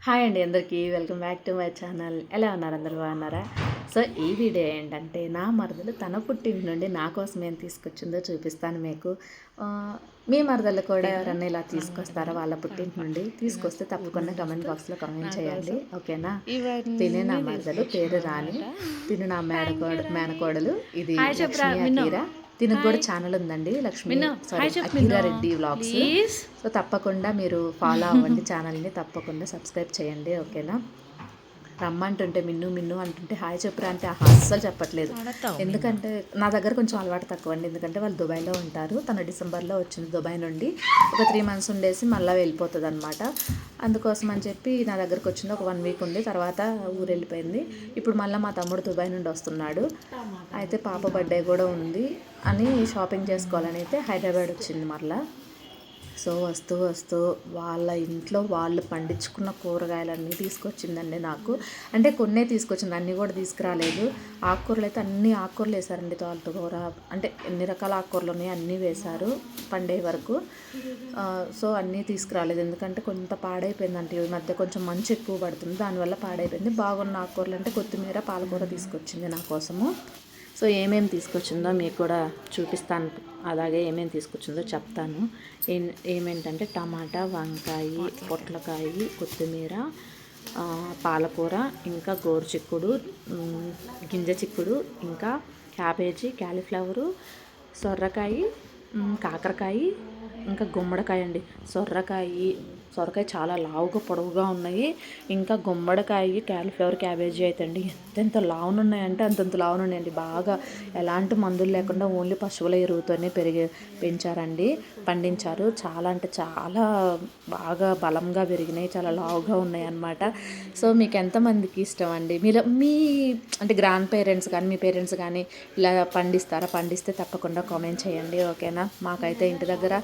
Hi అండి అందరికీ welcome back to my channel. ఎలా ఉన్నారు? అందరూ బాగున్నారా? సో ఈ వీడియో ఏంటంటే నా మరదలు తన పుట్టింటి నుండి నా కోసం ఏం తీసుకొచ్చిందో చూపిస్తాను మీకు. మీ మరదలు కూడా ఎవరన్నా ఇలా తీసుకొస్తారా వాళ్ళ పుట్టింటి నుండి? తీసుకొస్తే తప్పకుండా కమెంట్ బాక్స్లో కమెంట్ చేయండి, ఓకేనా? తినే నా మరదలు, పేరు రాణి. తిను నా మేనకోడలు. ఇది లక్ష్మీ అకీరా. దీనికి కూడా ఛానల్ ఉందండి, లక్ష్మీ అకీరా రెడ్డి వ్లాగ్స్. సో తప్పకుండా మీరు ఫాలో అవ్వండి ఛానల్ని, తప్పకుండా సబ్స్క్రైబ్ చేయండి, ఓకేనా? రమ్మంటుంటే మిన్ను అంటుంటే హాయ్ చెప్పురా అంటే అస్సలు చెప్పట్లేదు. ఎందుకంటే నా దగ్గర కొంచెం అలవాటు తక్కువ అండి, ఎందుకంటే వాళ్ళు దుబాయ్లో ఉంటారు. తను డిసెంబర్లో వచ్చింది దుబాయ్ నుండి. ఒక 3 months ఉండేసి మళ్ళీ వెళ్ళిపోతుంది అనమాట. అందుకోసం అని చెప్పి నా దగ్గరకు వచ్చింది. ఒక 1 week ఉంది, తర్వాత ఊరు వెళ్ళిపోయింది. ఇప్పుడు మళ్ళీ మా తమ్ముడు దుబాయ్ నుండి వస్తున్నాడు. అయితే పాప బర్త్డే కూడా ఉంది అని షాపింగ్ చేసుకోవాలని అయితే హైదరాబాద్ వచ్చింది మళ్ళీ. సో వస్తూ వాళ్ళ ఇంట్లో వాళ్ళు పండించుకున్న కూరగాయలన్నీ తీసుకొచ్చిందండి నాకు. అంటే కొన్నే తీసుకొచ్చింది, అన్నీ కూడా తీసుకురాలేదు. ఆకుకూరలు అయితే అన్ని ఆకుకూరలు వేశారండి. తోటకూర అంటే ఎన్ని రకాల ఆకుకూరలు ఉన్నాయి అన్నీ వేశారు పండే వరకు. సో అన్నీ తీసుకురాలేదు, ఎందుకంటే కొంత పాడైపోయిందంటే ఈ మధ్య కొంచెం మంచు ఎక్కువ పడుతుంది, దానివల్ల పాడైపోయింది. బాగున్న ఆకుకూరలు అంటే కొత్తిమీర, పాలకూర తీసుకొచ్చింది నా కోసము. సో ఏమేమి తీసుకొచ్చిందో మీకు కూడా చూపిస్తాను, అలాగే ఏమేమి తీసుకొచ్చిందో చెప్తాను. ఏమేంటంటే టమాటా, వంకాయ, పొట్లకాయ, కొత్తిమీర, పాలకూర, ఇంకా గోరుచిక్కుడు, గింజ చిక్కుడు, ఇంకా క్యాబేజీ, క్యాలీఫ్లవరు, సొరకాయ, కాకరకాయ, ఇంకా గుమ్మడికాయ అండి. సొరకాయ చాలా లావుగా పొడవుగా ఉన్నాయి. ఇంకా గుమ్మడికాయ, క్యాలీఫ్లవర్, క్యాబేజీ అయితే అండి ఎంతెంత లావునున్నాయంటే అంతంత లావునున్నాయండి. బాగా ఎలాంటి మందులు లేకుండా ఓన్లీ పశువుల ఎరువుతోనే పెంచారండి, పండించారు. చాలా అంటే చాలా బాగా బలంగా పెరిగినాయి, చాలా లావుగా ఉన్నాయి అన్నమాట. సో మీకు ఎంతమందికి ఇష్టం అండి? మీ అంటే గ్రాండ్ పేరెంట్స్ కానీ మీ పేరెంట్స్ కానీ ఇలా పండిస్తారా? పండిస్తే తప్పకుండా కామెంట్ చేయండి, ఓకేనా? మాకైతే ఇంటి దగ్గర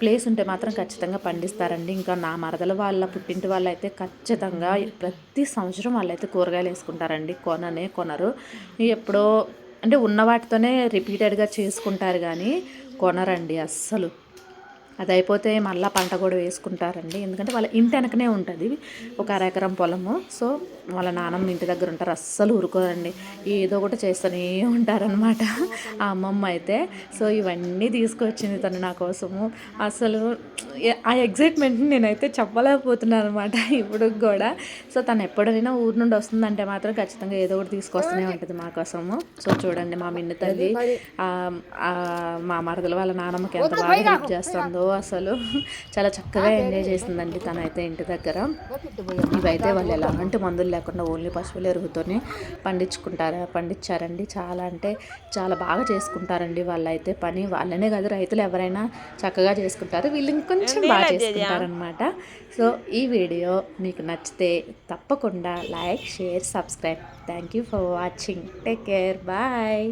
ప్లేస్ ఉంటే మాత్రం ఖచ్చితంగా పండిస్తారండి. ఇంకా నా మరదల వాళ్ళ పుట్టింటి వాళ్ళు అయితే ఖచ్చితంగా ప్రతి సంవత్సరం వాళ్ళైతే కూరగాయలు వేసుకుంటారండి, కొనరు. ఎప్పుడో అంటే ఉన్న వాటితోనే రిపీటెడ్గా చేసుకుంటారు కానీ కొనరండి అస్సలు. అది అయిపోతే మళ్ళీ పంట కూడా వేసుకుంటారండి, ఎందుకంటే వాళ్ళ ఇంటి వెనకనే ఉంటుంది ఒక 1/2 ఎకరం పొలము. సో వాళ్ళ నాన్నమ్మ ఇంటి దగ్గర ఉంటారు, అస్సలు ఊరుకోరండి, ఏదో ఒకటి చేస్తూనే ఉంటారనమాట ఆ అమ్మమ్మ అయితే. సో ఇవన్నీ తీసుకొచ్చింది తను నా కోసము. అసలు ఆ ఎగ్జైట్మెంట్ని నేనైతే చెప్పలేకపోతున్నాను అనమాట ఇప్పుడు కూడా. సో తను ఎప్పుడైనా ఊరు నుండి వస్తుందంటే మాత్రం ఖచ్చితంగా ఏదో ఒకటి తీసుకొస్తూనే ఉంటుంది మా కోసము. సో చూడండి మా మిన్ను తల్లి మా మరదల వాళ్ళ నాన్నమ్మకి ఎంత బాగా హెల్ప్ చేస్తుందో, అసలు చాలా చక్కగా ఎంజాయ్ చేసిందండి తనైతే ఇంటి దగ్గర. ఇవైతే వాళ్ళు ఎలాంటి మందులు లేకుండా ఓన్లీ పశువుల ఎరువుతోనే పండించారండి. చాలా అంటే చాలా బాగా చేసుకుంటారండి వాళ్ళైతే పని. వాళ్ళనే కాదు, రైతులు ఎవరైనా చక్కగా చేసుకుంటారు, వీళ్ళు ఇంకొంచెం బాగా చేసుకుంటారనమాట. సో ఈ వీడియో మీకు నచ్చితే తప్పకుండా like, share, subscribe. Thank you for watching. Take care, bye.